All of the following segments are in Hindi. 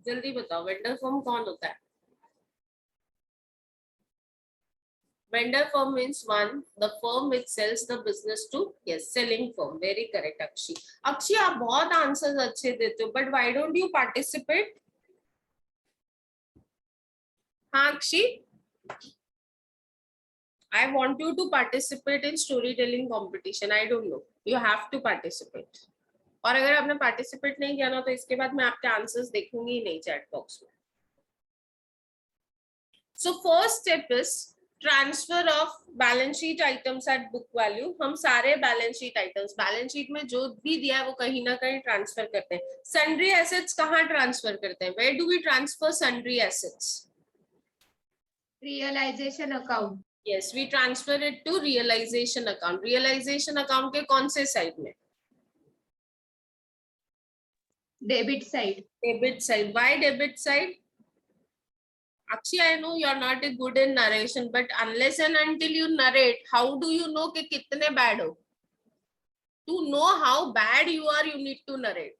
जल्दी बताओ, वेंडर फर्म कौन होता है? Vendor firm means one, the firm which sells the business to, yes, selling firm. Very correct, Akshi. Akshi, आप बहुत आंसर्स अच्छे देते हो, but why don't you participate? हाँ अक्षी, I want you to participate in storytelling competition. I don't know. You have to participate. और अगर आपने participate नहीं किया ना तो इसके बाद मैं आपके आंसर्स देखूंगी ही नहीं चैट बॉक्स में. So first step is transfer of balance sheet items at book value. हम सारे balance sheet items, balance sheet में जो भी दिया है वो कहीं ना कहीं transfer करते हैं. Sundry assets कहाँ transfer करते हैं? Where do we transfer sundry assets? Realization account. Yes, we transfer it to realization account. Realization account के कौन से side में? Debit side. Debit side. Why debit side? Actually, I know you are not good in narration, but unless and until you narrate, how do you know कि कितने bad हो? To know how bad you are, you need to narrate.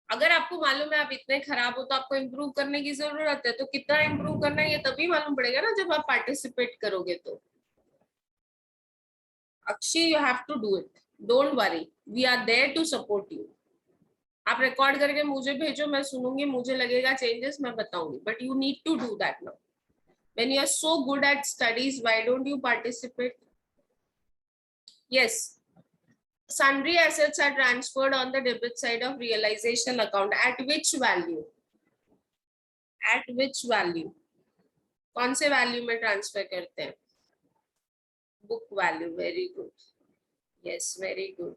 अगर आपको मालूम है आप इतने खराब हो तो आपको इम्प्रूव करने की जरूरत है, तो कितना इम्प्रूव करना है ये तभी मालूम पड़ेगा ना जब आप पार्टिसिपेट करोगे तो. Akshay, you have to do it. Don't worry, we are there to support you. आप रिकॉर्ड करके मुझे भेजो, मैं सुनूंगी, मुझे लगेगा चेंजेस मैं बताऊंगी, but you need to do that now. When you are so good at studies, why don't you participate? Yes, sundry assets are transferred on the debit side of realization account. At which value? At which value? कौन से वैल्यू में ट्रांसफर करते हैं? Book value. Very good. Yes, very good.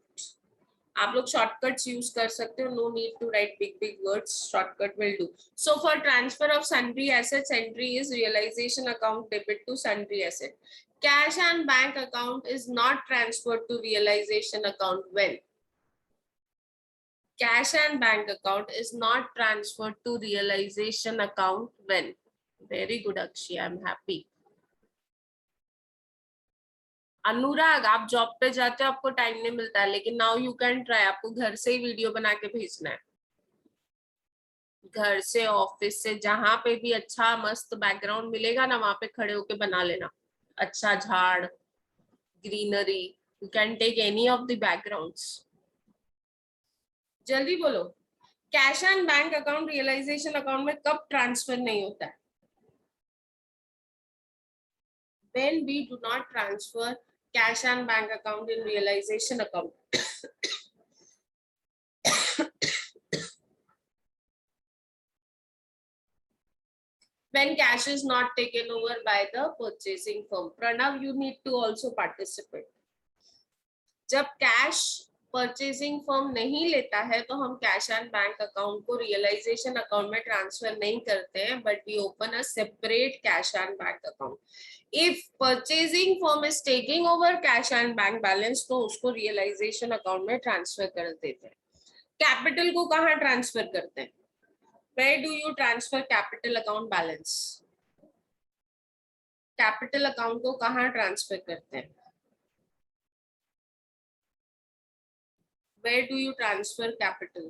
आप लोग शॉर्टकट्स यूज कर सकते हो. No need to write big words. Shortcut will do. So for transfer of sundry assets, entry is realization account debit to sundry asset. Cash and bank account is not transferred to realization account when? Cash and bank account is not transferred to realization account when? Very good, Akshay. I'm happy. अनुराग, आप जॉब पे जाते हो, आपको टाइम नहीं मिलता है, लेकिन नाउ यू कैन ट्राई. आपको घर से ही वीडियो बना के भेजना है. घर से, ऑफिस से, जहां पे भी अच्छा मस्त बैकग्राउंड मिलेगा ना वहां पे खड़े होके बना लेना. अच्छा झाड़, greenery, you can take any of the backgrounds. जल्दी बोलो. Cash and bank account realisation account में कब ट्रांसफर नहीं होता है? When we do not transfer cash and bank account in realization account. When cash is not taken over by the purchasing firm. Pranav, you need to also participate. जब कैश परचेजिंग फर्म नहीं लेता है तो हम कैश एंड बैंक अकाउंट को रियलाइजेशन अकाउंट में ट्रांसफर नहीं करते हैं, but we open a separate cash and bank account. If purchasing firm is taking over cash and bank balance तो उसको रियलाइजेशन अकाउंट में ट्रांसफर कर देते हैं. कैपिटल को कहाँ ट्रांसफर करते हैं? Where do you transfer capital account balance? Capital account को कहाँ ट्रांसफर करते हैं? Where do you transfer capital?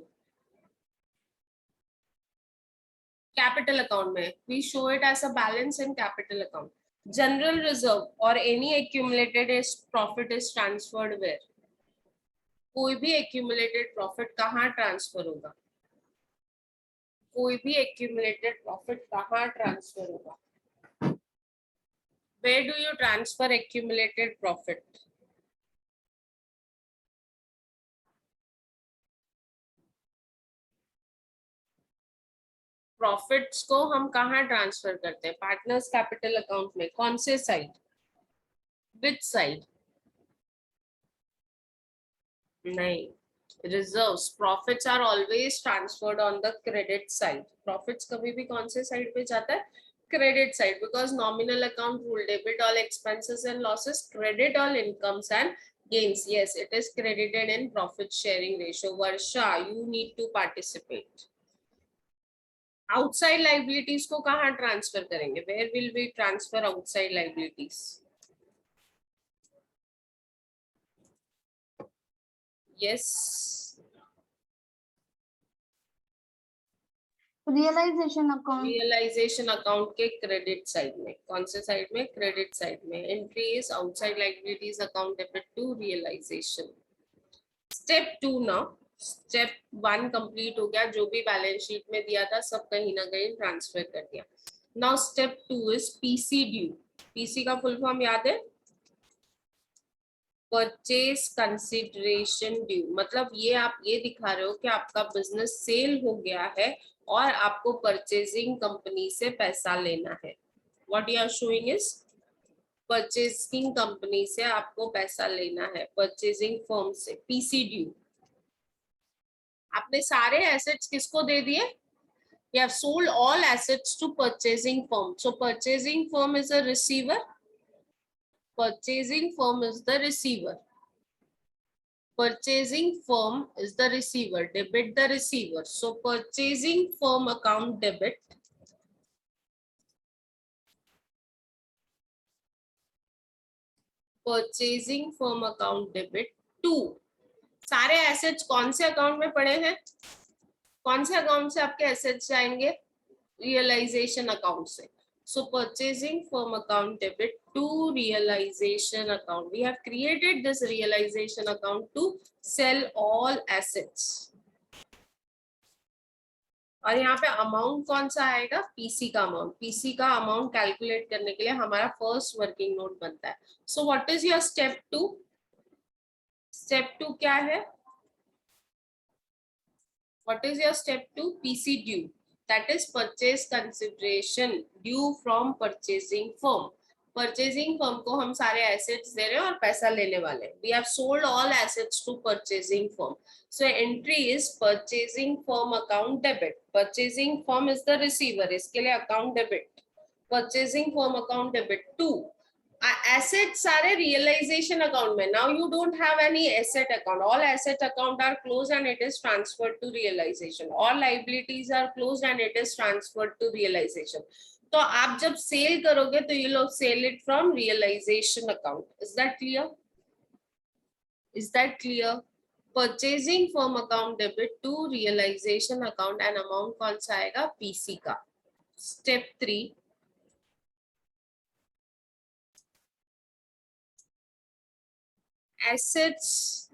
Capital account में. We show it as a balance in capital account. General reserve or any accumulated is profit is transferred where? कोई भी accumulated profit कहाँ ट्रांसफर होगा? कोई भी accumulated profit कहाँ ट्रांसफर होगा? Where do you transfer accumulated profit? Profits को हम कहाँ ट्रांसफर करते हैं? पार्टनर्स कैपिटल अकाउंट में. कौन से साइड? Which side? नहीं, reserves. Profits are always transferred on the credit side. Profits कभी भी कौन से साइड पे जाता है? Credit side. Because nominal account rule, debit all expenses and losses, credit all incomes and gains. Yes, it is credited in profit sharing ratio. Varsha, you need to participate. Outside liabilities को कहाँ ट्रांसफर करेंगे? Where will we transfer outside liabilities? Yes, realization account, realisation account के क्रेडिट साइड में, कौन से साइड में? क्रेडिट साइड में. Entry is outside liabilities account debit to realization. Step 2 now. Step 1 complete हो गया, जो भी बैलेंस शीट में दिया था सब कहीं ना कहीं ट्रांसफर कर दिया. Now step 2 is PC due. PC का फुल फॉर्म याद है? Purchase consideration due. मतलब ये आप ये दिखा रहे हो कि आपका बिजनेस सेल हो गया है और आपको परचेजिंग कंपनी से पैसा लेना है. What you are showing is purchasing company से आपको पैसा लेना है, परचेजिंग फर्म से. PC due. आपने सारे एसेट्स किसको दे दिए? You have sold all assets to purchasing firm. So purchasing firm is a receiver. Purchasing firm is the receiver. Purchasing firm is the receiver. Debit the receiver. So purchasing firm account debit. Purchasing firm account debit to. सारे एसेट्स कौन से अकाउंट में पड़े हैं? कौन से अकाउंट से आपके एसेट्स जाएंगे? रियलाइजेशन अकाउंट से. So purchasing firm account debit to realization account. We have created this realization account to sell all assets. और यहाँ पे अमाउंट कौन सा आएगा? पीसी का अमाउंट. पीसी का अमाउंट कैलकुलेट करने के लिए हमारा फर्स्ट वर्किंग नोट बनता है. So what is your step 2? Step 2 क्या है? What is your step 2? PC due. That is purchase consideration due from purchasing firm. Purchasing firm को हम सारे assets दे रहे हैं और पैसा लेने वाले. We have sold all assets to purchasing firm. So entry is purchasing firm account debit. Purchasing firm is the receiver. इसके लिए account debit. Purchasing firm account debit 2. Assets सारे realization account में. Now you don't have any asset account. All asset account are closed and it is transferred to realization. All liabilities are closed and it is transferred to realization. तो आप जब सेल करोगे तो you will sell it from realization account. Is that clear? Is that clear? Purchasing firm account debit to realization account and amount कौन सा आएगा? PC का. Step 3. Assets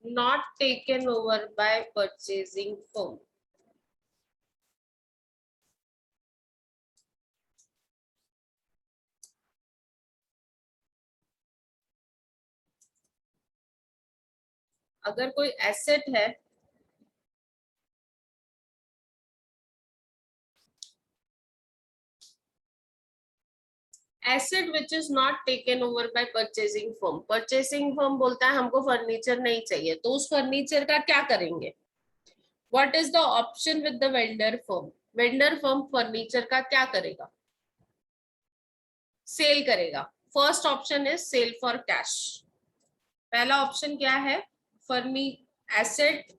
not taken over by purchasing firm. अगर कोई एसेट है asset which is not taken over bye purchasing firm. Purchasing firm बोलता है हमको फर्नीचर नहीं चाहिए, तो उस फर्नीचर का क्या करेंगे? What is the option with the vendor firm? Vendor firm furniture का क्या करेगा? सेल करेगा. First option is sale for cash. पहला ऑप्शन क्या है? Asset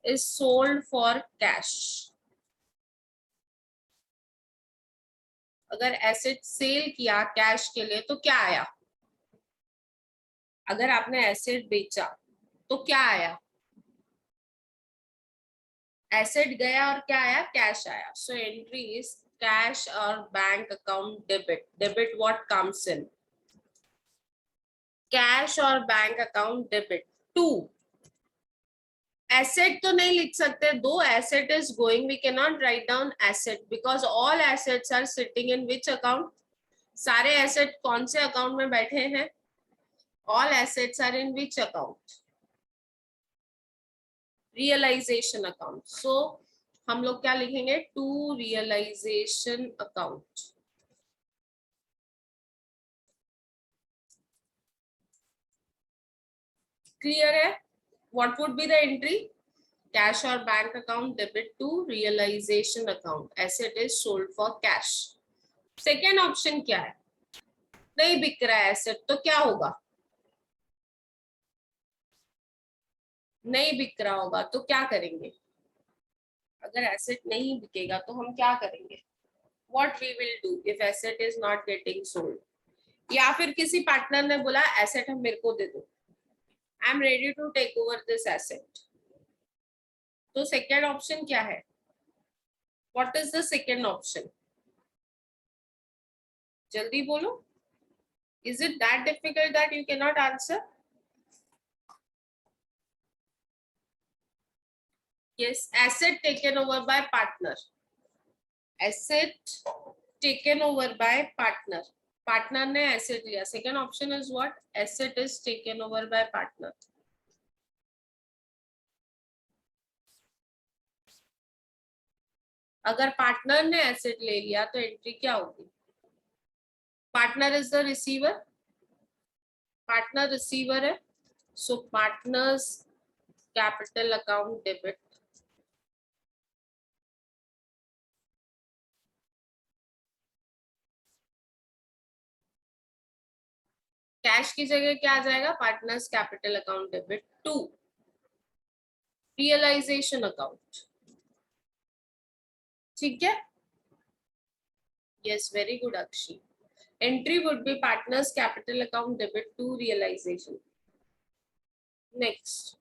is sold for cash. अगर एसेट सेल किया कैश के लिए तो क्या आया? अगर आपने एसेट बेचा तो क्या आया? एसेट गया और क्या आया? कैश आया. सो एंट्री इज कैश और bank account debit. Debit what comes in? Cash और बैंक अकाउंट डेबिट. 2 एसेट तो नहीं लिख सकते. दो asset is going. We can not write down asset because all assets are sitting in which account? सारे एसेट कौन से अकाउंट में बैठे हैं? All assets are in which account? Realisation account. So हम लोग क्या लिखेंगे? To realisation account. क्लियर है? What would be the entry? Cash or bank account debit to realization account. Asset is sold for cash. Second option क्या है? नहीं बिक रहा है एसेट, तो क्या होगा? नहीं बिक रहा होगा तो क्या करेंगे? अगर एसेट नहीं बिकेगा तो हम क्या करेंगे? What we will do if asset is not getting sold? या फिर किसी पार्टनर ने बोला एसेट हम मेरे को दे दो, I am ready to take over this asset. तो सेकेंड ऑप्शन क्या है? What is the second option? जल्दी बोलो. Is it that difficult that you cannot answer? Yes, asset taken over by partner. Asset taken over by partner. Partner ने asset लिया. Second option is what? Asset is taken over by partner. अगर पार्टनर ने एसेट ले लिया तो एंट्री क्या होगी? Partner is the receiver. Partner receiver है, so partner's capital account debit. Cash की जगह क्या आ जाएगा? Partner's capital account debit to realisation account. ठीक है. Yes, very good Akshi. Entry would be partners capital account debit to realization. Next,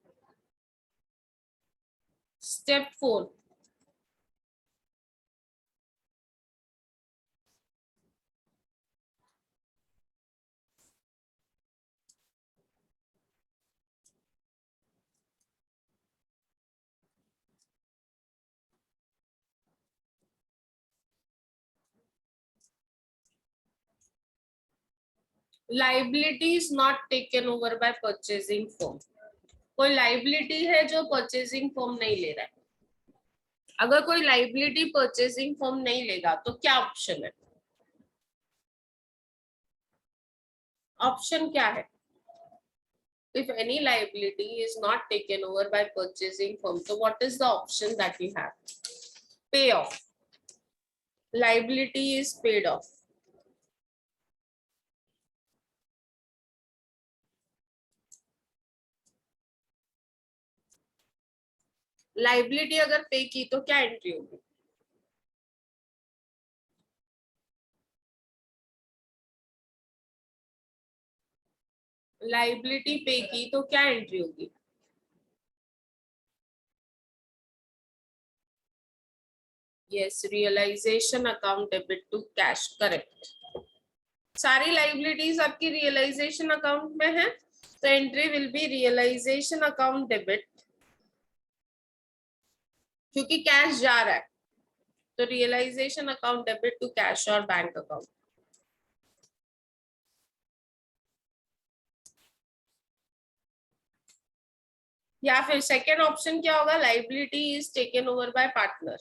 step 4. Liability is not taken over by purchasing firm. कोई liability है जो purchasing firm नहीं ले रहा है. अगर कोई liability purchasing firm नहीं लेगा तो क्या ऑप्शन है? ऑप्शन क्या है? If any liability is not taken over by purchasing firm, so what is the option that we have? Pay off. Liability is paid off. Liability अगर पे की तो क्या एंट्री होगी? लाइबिलिटी पे की तो क्या एंट्री होगी? Yes, realization account debit to cash. Correct. सारी लाइबिलिटीज आपकी रियलाइजेशन अकाउंट में है, तो entry will be realization account debit. क्योंकि कैश जा रहा है तो realization account debit to cash और बैंक अकाउंट. या फिर सेकेंड ऑप्शन क्या होगा? Liability is taken over by partner.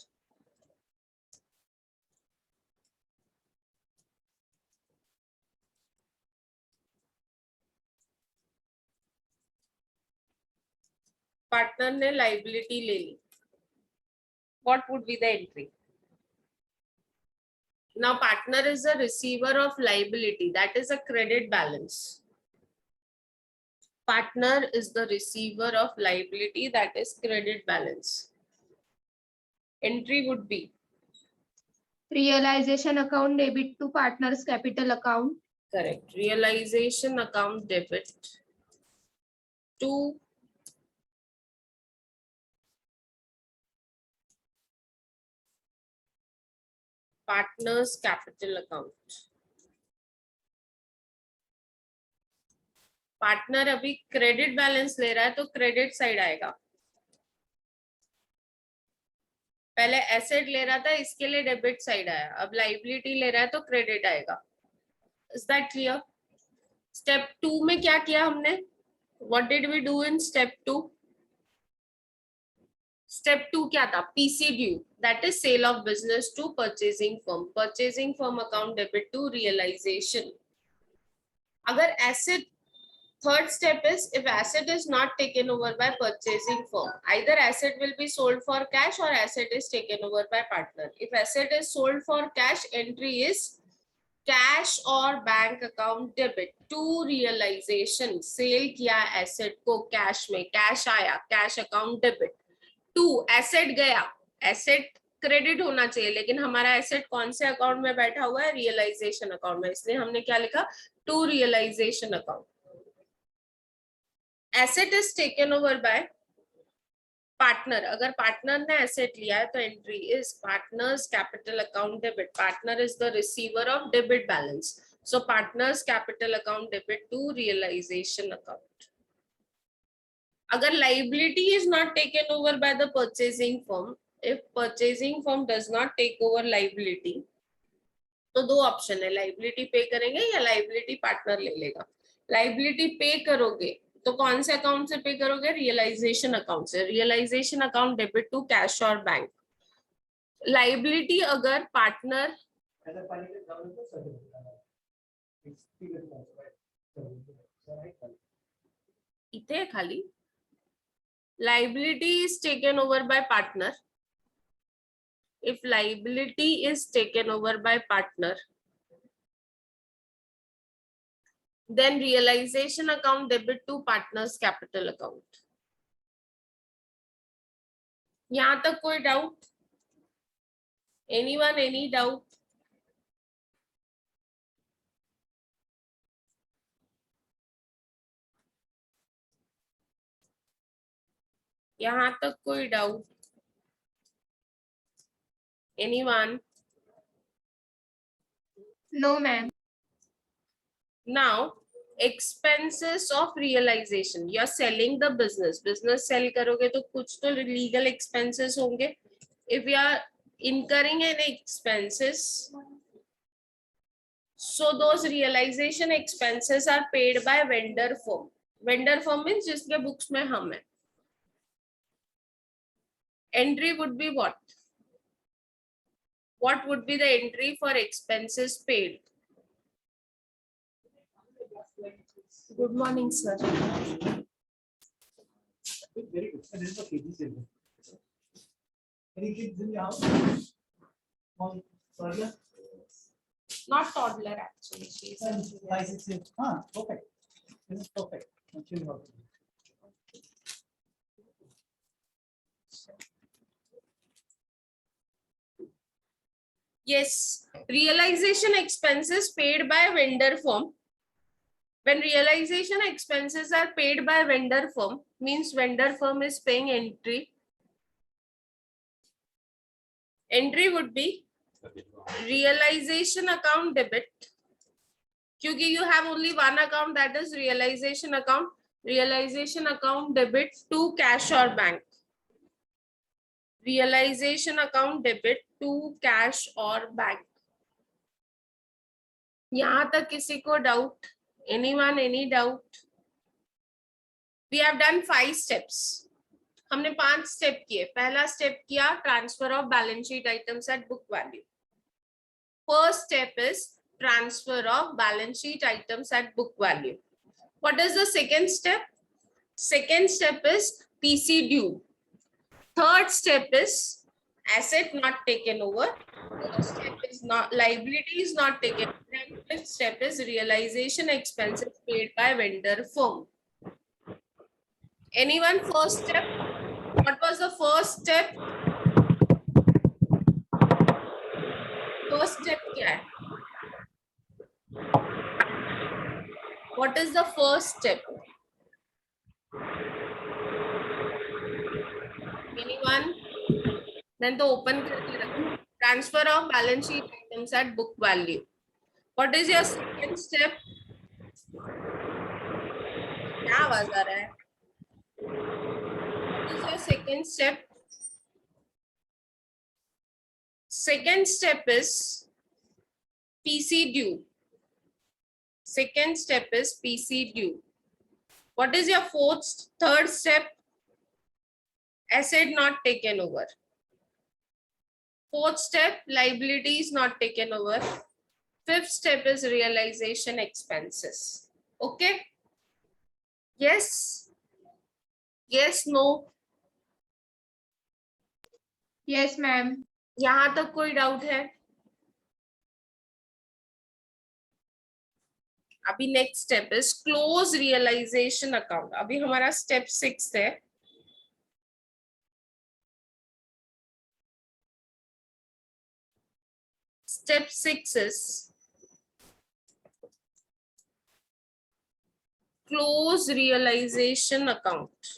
Partner ने लाइबिलिटी ले ली. What would be the entry? Now partner is a receiver of liability, that is a credit balance. Partner is the receiver of liability, that is credit balance. Entry would be realization account debit to partners capital account. correct. Realization account debit to partners capital account. Partner अभी क्रेडिट बैलेंस ले रहा है तो क्रेडिट साइड आएगा. पहले एसेट ले रहा था, इसके लिए डेबिट साइड आया. अब लाइबिलिटी ले रहा है तो क्रेडिट आएगा. Is that clear? स्टेप 2 में क्या किया हमने? What did we do in step 2? Step 2 क्या था? PC due, that is sale of business to purchasing firm. Purchasing firm account debit to realization. अगर asset, third step is if asset is not taken over by purchasing firm, either asset will be sold for cash or asset is taken over by partner. If asset is sold for cash, entry is cash or bank account debit to realization. Sell किया asset को cash में, cash आया, cash account debit to asset गया. asset क्रेडिट होना चाहिए, लेकिन हमारा एसेट कौन से अकाउंट में बैठा हुआ है? रियलाइजेशन अकाउंट में. इसलिए हमने क्या लिखा? To realisation account. Asset is taken over by partner, अगर पार्टनर ने एसेट लिया है तो entry is partner's capital account debit. Partner is the receiver of debit balance. So partner's capital account debit to realisation account. अगर liability is not taken over by the purchasing firm, if purchasing firm does not take over liability, तो दो ऑप्शन है, लाइबिलिटी पे करेंगे या लाइबिलिटी पार्टनर ले लेगा. लाइबिलिटी पे करोगे तो कौन से अकाउंट से पे करोगे? रियलाइजेशन अकाउंट से. Realization account debit to cash और बैंक. लाइबिलिटी अगर पार्टनर इथे आहे खाली, liability is taken over by partner. If liability is taken over by partner, then realization account debit to partner's capital account. यहाँ तक कोई डाउट? Anyone, any doubt? यहाँ तक कोई doubt? Anyone? No, ma'am. Now, expenses of realization. You are selling the business. Business sell करोगे तो कुछ तो legal expenses होंगे. If you are incurring any expenses, so those realization expenses are paid by vendor firm. Vendor firm means जिसके books में हम हैं. Entry would be what? What would be the entry for expenses paid? Good morning, sir. Very good. This is the KG syllabus. Any kids in the house? Toddler? Not toddler actually. She is 5, 6 years. Ah, perfect. This is perfect. Actually, how to do. Yes, realization expenses paid by vendor firm. When realization expenses are paid by vendor firm, means vendor firm is paying entry. Entry would be realization account debit. क्योंकि you have only one account, that is realization account. Realization account debit to cash or bank. Realization account debit to cash or bank. यहाँ तक किसी को doubt? Anyone, any doubt? We have done 5 steps. हमने 5 स्टेप किए. पहला स्टेप किया transfer of balance sheet items at book value. First step is transfer of balance sheet items at book value. What is the second step? Second step is PC due. Third step is asset not taken over. Fourth step is not liability is not taken. And fifth step is realization expenses paid by vendor firm. Anyone first step? What was the first step? First step क्या है? What is the first step? Anyone? Then तो open करके रखो. Transfer of balance sheet items at book value. What is your second step? क्या आवाज आ रहा है? What is your second step? Second step is PC due. Second step is PC due. What is your third step? Asset not taken over. Fourth step, liability is not taken over. Fifth step is realization expenses. Okay? Yes? Yes, no? Yes, ma'am. यहाँ तक कोई डाउट है? अभी next step is close realization account. अभी हमारा स्टेप 6 है. Step 6 is close realization account.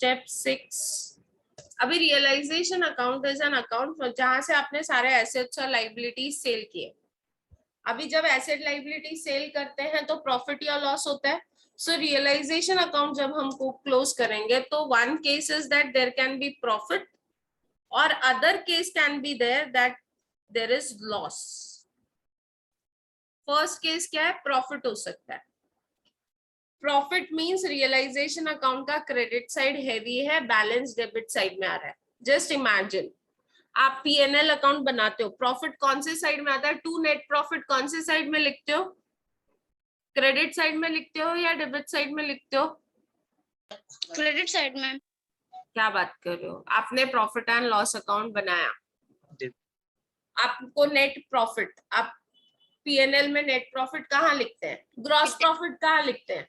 Step 6, अभी realization account is an account जहां से आपने सारे एसेट्स और लाइबिलिटीज सेल किए। अभी जब एसेट लाइबिलिटी सेल करते हैं तो प्रॉफिट या लॉस होता है। सो रियलाइजेशन अकाउंट जब हमको क्लोज करेंगे तो one case is that there can be profit और other case can be there that there is loss. First case क्या है, प्रॉफिट हो सकता है। प्रॉफिट मींस रियलाइजेशन अकाउंट का क्रेडिट साइड हैवी है, बैलेंस डेबिट साइड में आ रहा है। जस्ट इमेजिन आप पीएनएल अकाउंट बनाते हो, प्रॉफिट कौन से साइड में आता है, टू नेट प्रॉफिट कौन से साइड में लिखते हो, क्रेडिट साइड में लिखते हो या डेबिट साइड में लिखते हो? क्रेडिट साइड में। क्या बात कर रहे हो, आपने प्रॉफिट एंड लॉस अकाउंट बनाया, आपको नेट प्रॉफिट, आप पीएनएल में नेट प्रॉफिट कहाँ लिखते हैं, ग्रॉस प्रॉफिट कहाँ लिखते हैं,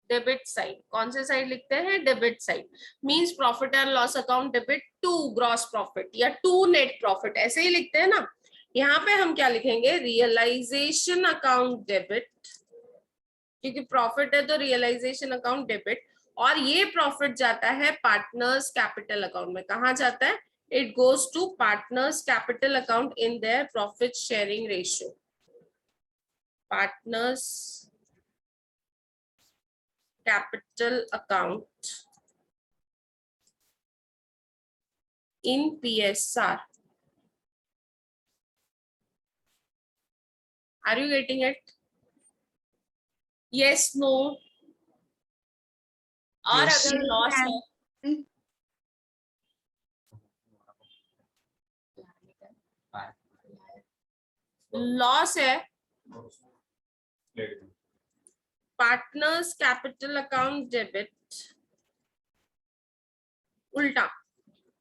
डेबिट साइड। कौन से साइड लिखते हैं, debit side. Means profit and loss account debit to gross profit या टू नेट प्रॉफिट, ऐसे ही लिखते हैं ना। यहाँ पे हम क्या लिखेंगे, रियलाइजेशन अकाउंट डेबिट, क्योंकि प्रॉफिट है तो रियलाइजेशन अकाउंट डेबिट, और ये प्रॉफिट जाता है पार्टनर्स कैपिटल अकाउंट में। कहाँ जाता है, it goes to partners capital account in their profit sharing ratio. Partners capital account in PSR. Are you getting it? Yes, no? और Yes. अगर लॉस है, लॉस है, पार्टनर्स कैपिटल अकाउंट डेबिट, उल्टा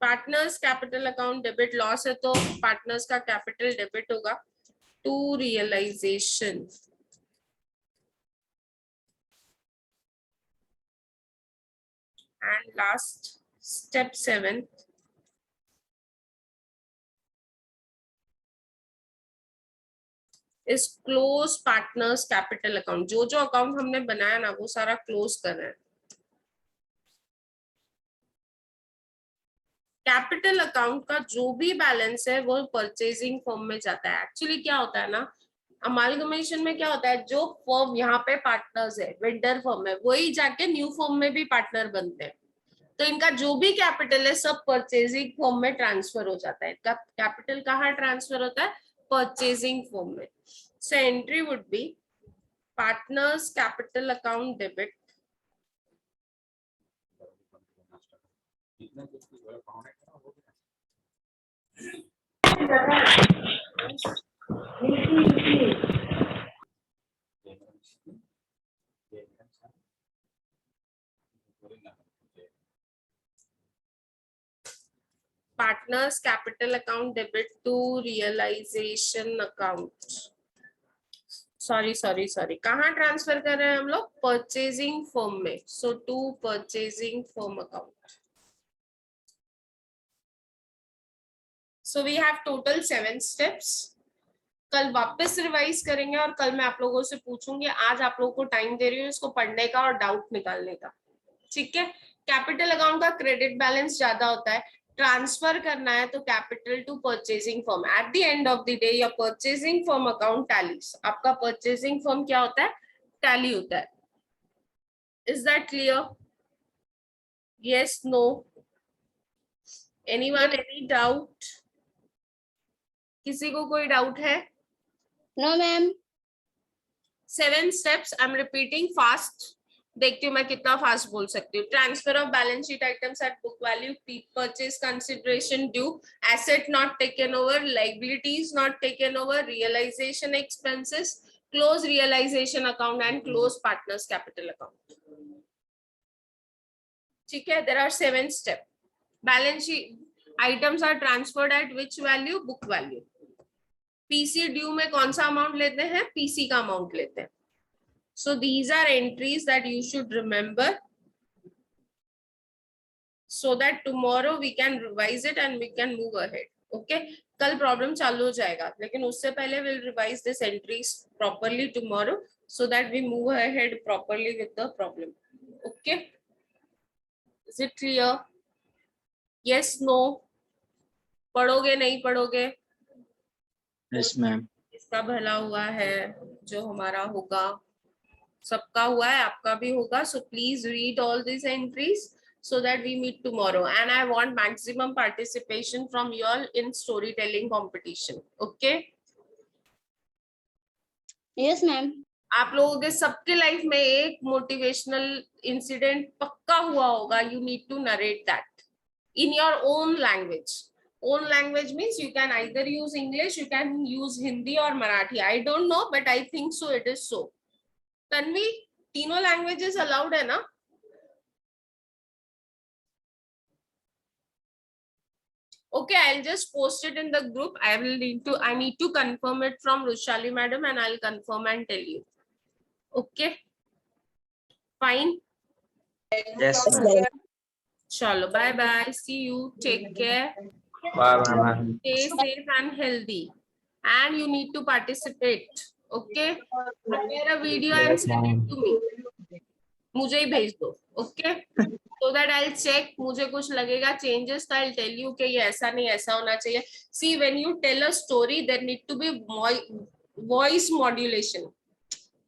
partners capital account debit, loss है तो पार्टनर्स का कैपिटल डेबिट होगा to realization. And last step 7, इस क्लोज पार्टनर्स कैपिटल अकाउंट। जो जो अकाउंट हमने बनाया ना वो सारा क्लोज कर रहे हैं। कैपिटल अकाउंट का जो भी बैलेंस है वो परचेजिंग फर्म में जाता है। एक्चुअली क्या होता है ना, अमालगमेशन में क्या होता है, जो फर्म यहाँ पे पार्टनर्स है, वेंडर फर्म है, वही जाके न्यू फर्म में भी पार्टनर बनते हैं। तो इनका जो भी कैपिटल है सब परचेजिंग फर्म में ट्रांसफर हो जाता है। इनका कैपिटल कहाँ ट्रांसफर होता है, परचेजिंग फर्म में। So entry would be partners capital account debit partners capital account debit to realization account। Sorry कहाँ ट्रांसफर कर रहे हैं हम लोग, परचेजिंग फर्म में। So to purchasing firm account. So we have total 7 steps. कल वापस रिवाइज करेंगे और कल मैं आप लोगों से पूछूंगी। आज आप लोगों को टाइम दे रही हूँ इसको पढ़ने का और डाउट निकालने का, ठीक है। कैपिटल अकाउंट का क्रेडिट बैलेंस ज्यादा होता है, ट्रांसफर करना है तो capital to purchasing firm. At the end of the day your purchasing firm account tallies. आपका परचेजिंग फर्म क्या होता है, टैली होता है। Is that clear? Yes, no, anyone, any doubt? किसी को कोई डाउट है? No ma'am. 7 steps I am repeating fast. देखती हूँ मैं कितना फास्ट बोल सकती हूँ। Transfer of balance sheet items at book value, purchase consideration due, asset not taken over, liabilities not taken over, realization expenses, close realization account and close partners capital account. ठीक है, there are 7 step. Balance sheet items are transferred at which value, book value. PC due में कौन सा अमाउंट लेते हैं, पीसी का अमाउंट लेते हैं। So these are entries that you should remember so that tomorrow we can revise it and we can move ahead. Okay? कल प्रॉब्लम चालू हो जाएगा लेकिन उससे पहले we'll revise this entries properly tomorrow so that we move ahead properly with the problem. Okay? Is it clear? Yes no? पढ़ोगे नहीं पढ़ोगे? Yes ma'am. इसका भला हुआ है, जो हमारा होगा सबका हुआ है, आपका भी होगा. So please read all these entries so that we meet tomorrow. And I want maximum participation from you all in storytelling competition. Okay? Yes, ma'am. आप लोगों के सबके लाइफ में एक मोटिवेशनल इंसिडेंट पक्का हुआ होगा. You need to narrate that in your own language. Own language means you can either use English, you can use Hindi or Marathi. I don't know, but I think so. It is so. Tanvi, तीनों लैंग्वेजेस अलाउड है ना? Okay, I'll just post it in the group. I need to confirm it from Rushali madam and I'll confirm and tell you. Okay, fine. Yes ma'am. Chalo, bye bye. See you. Take care. Bye ma'am. Stay safe and healthy. And you need to participate. Okay. Prepare a video and Yes, send it ma'am. to me. मुझे ही भेज दो. Okay. So that I'll check. मुझे कुछ लगेगा changes तो I'll tell you कि ये ऐसा नहीं ऐसा होना चाहिए. See, when you tell a story, there need to be voice modulation.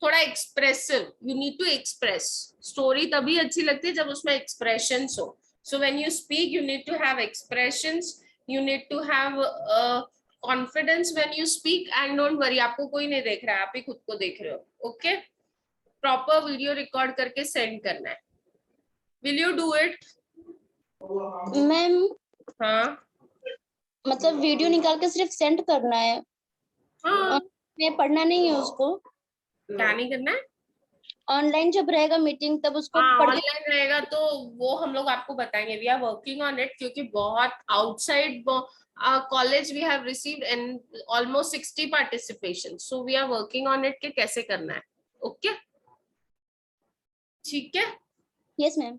थोड़ा expressive. You need to express. Story तभी अच्छी लगती है जब उसमें expressions हो. So when you speak, you need to have expressions. You need to have confidence when you speak. And don't worry, आपको कोई नहीं देख रहा है, आप ही खुद को देख रहे हो. Okay? Proper video record करके send करना है. Will you do it? Ma'am हाँ मतलब वीडियो निकाल के सिर्फ सेंड करना है, हाँ. मैं पढ़ना नहीं है उसको. क्या नहीं करना है? ऑनलाइन जब रहेगा मीटिंग तब उसको हाँ, पढ़ के ऑनलाइन रहेगा तो वो हम लोग आपको बताएंगे. We are working on it क्योंकि बहुत outside college we have received and almost 60 participation. So we are working on it कि कैसे करना है. ओके, ठीक है. Yes ma'am.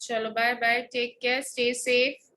चलो bye bye. Take care. Stay safe.